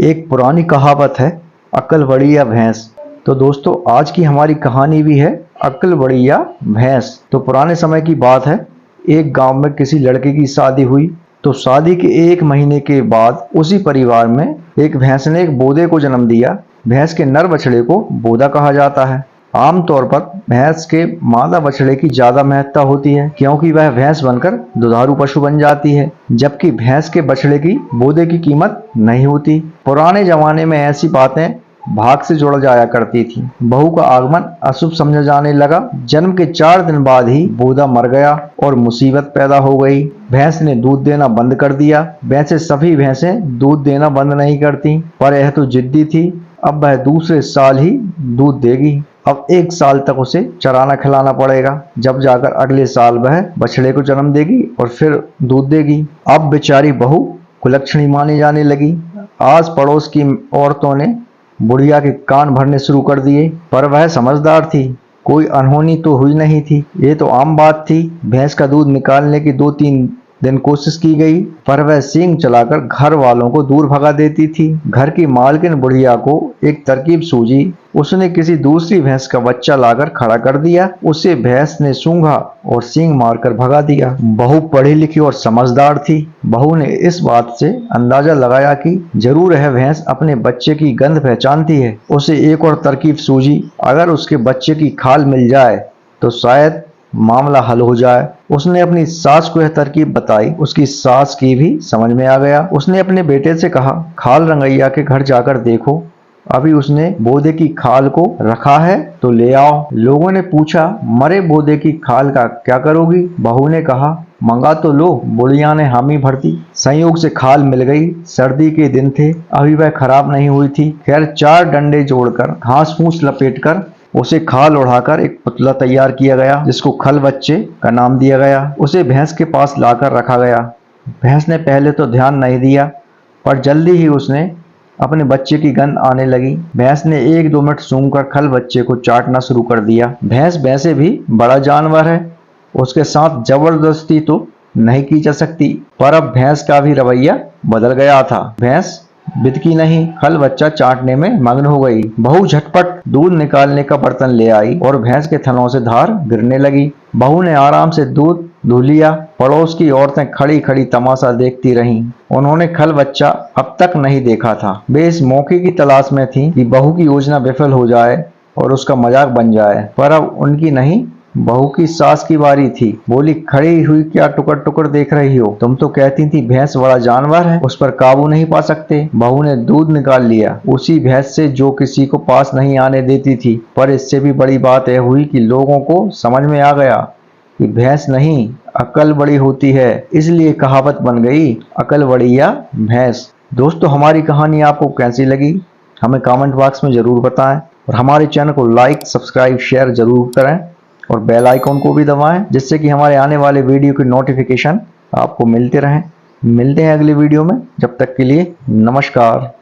एक पुरानी कहावत है, अक्ल बड़ी या भैंस। तो दोस्तों आज की हमारी कहानी भी है अक्ल बड़ी या भैंस। तो पुराने समय की बात है, एक गांव में किसी लड़के की शादी हुई। तो शादी के 1 महीने के बाद उसी परिवार में एक भैंस ने एक बोदे को जन्म दिया। भैंस के नर बछड़े को बोदा कहा जाता है। आमतौर पर भैंस के मादा बछड़े की ज्यादा महत्ता होती है, क्योंकि वह भैंस बनकर दुधारू पशु बन जाती है, जबकि भैंस के बछड़े की बोदे की कीमत नहीं होती। पुराने जमाने में ऐसी बातें भाग से जोड़ा जाया करती थी। बहू का आगमन अशुभ समझा जाने लगा। जन्म के 4 दिन बाद ही बोदा मर गया और मुसीबत पैदा हो गई। भैंस ने दूध देना बंद कर दिया। वैसे सभी भैंसें दूध देना बंद नहीं करती, पर यह तो जिद्दी थी। अब वह दूसरे साल ही दूध देगी। अब 1 साल तक उसे चराना खिलाना पड़ेगा, जब जाकर अगले साल वह बछड़े को जन्म देगी और फिर दूध देगी। अब बेचारी बहू कुलक्षणी मानी जाने लगी। आस पड़ोस की औरतों ने बुढ़िया के कान भरने शुरू कर दिए, पर वह समझदार थी। कोई अनहोनी तो हुई नहीं थी, ये तो आम बात थी। भैंस का दूध निकालने की 2-3 दिन कोशिश की गई, पर वह सींग चलाकर घर वालों को दूर भगा देती थी। घर की मालकिन बुढ़िया को एक तरकीब सूझी। उसने किसी दूसरी भैंस का बच्चा लाकर खड़ा कर दिया। उसे भैंस ने सूंघा और सींग मारकर भगा दिया। बहू पढ़ी लिखी और समझदार थी। बहू ने इस बात से अंदाजा लगाया कि जरूर यह भैंस अपने बच्चे की गंध पहचानती है। उसे एक और तरकीब सूझी, अगर उसके बच्चे की खाल मिल जाए तो शायद मामला हल हो जाए। उसने अपनी सास को यह तरकीब बताई। उसकी सास की भी समझ में आ गया। उसने अपने बेटे से कहा, खाल रंगैया के घर जाकर देखो, अभी उसने बोदे की खाल को रखा है तो ले आओ। लोगों ने पूछा, मरे बोदे की खाल का क्या करोगी? बहू ने कहा, मंगा तो लो। बुढ़िया ने हामी भर दी। संयोग से खाल मिल गई। सर्दी के दिन थे, अभी वह खराब नहीं हुई थी। खैर 4 डंडे जोड़कर घास फूस लपेटकर उसे खाल उड़ाकर एक पुतला तैयार किया गया, जिसको खल बच्चे का नाम दिया गया। उसे भैंस के पास लाकर रखा गया। भैंस ने पहले तो ध्यान नहीं दिया, पर जल्दी ही उसने अपने बच्चे की गंध आने लगी। भैंस ने 1-2 मिनट सूंघकर खल बच्चे को चाटना शुरू कर दिया। भैंस वैसे भी बड़ा जानवर है, उसके साथ जबरदस्ती तो नहीं की जा सकती, पर अब भैंस का भी रवैया बदल गया था। भैंस बिदकी नहीं, खल बच्चा चाटने में मग्न हो गई। बहू झटपट दूध निकालने का बर्तन ले आई और भैंस के थनों से धार गिरने लगी। बहू ने आराम से दूध धो लिया। पड़ोस की औरतें खड़ी खड़ी तमाशा देखती रहीं। उन्होंने खल बच्चा अब तक नहीं देखा था। वे इस मौके की तलाश में थी कि बहू की योजना विफल हो जाए और उसका मजाक बन जाए, पर अब उनकी नहीं, बहू की सास की बारी थी। बोली, खड़ी हुई क्या टुकर टुकर देख रही हो? तुम तो कहती थी भैंस बड़ा जानवर है, उस पर काबू नहीं पा सकते। बहू ने दूध निकाल लिया, उसी भैंस से जो किसी को पास नहीं आने देती थी। पर इससे भी बड़ी बात यह हुई कि लोगों को समझ में आ गया कि भैंस नहीं, अकल बड़ी होती है। इसलिए कहावत बन गई, अकल बड़ी या भैंस। दोस्तों हमारी कहानी आपको कैसी लगी हमें कमेंट बॉक्स में जरूर बताएं, और हमारे चैनल को लाइक सब्सक्राइब शेयर जरूर करें और बेल आइकॉन को भी दबाएं, जिससे कि हमारे आने वाले वीडियो की नोटिफिकेशन आपको मिलते रहें। मिलते हैं अगले वीडियो में, जब तक के लिए नमस्कार।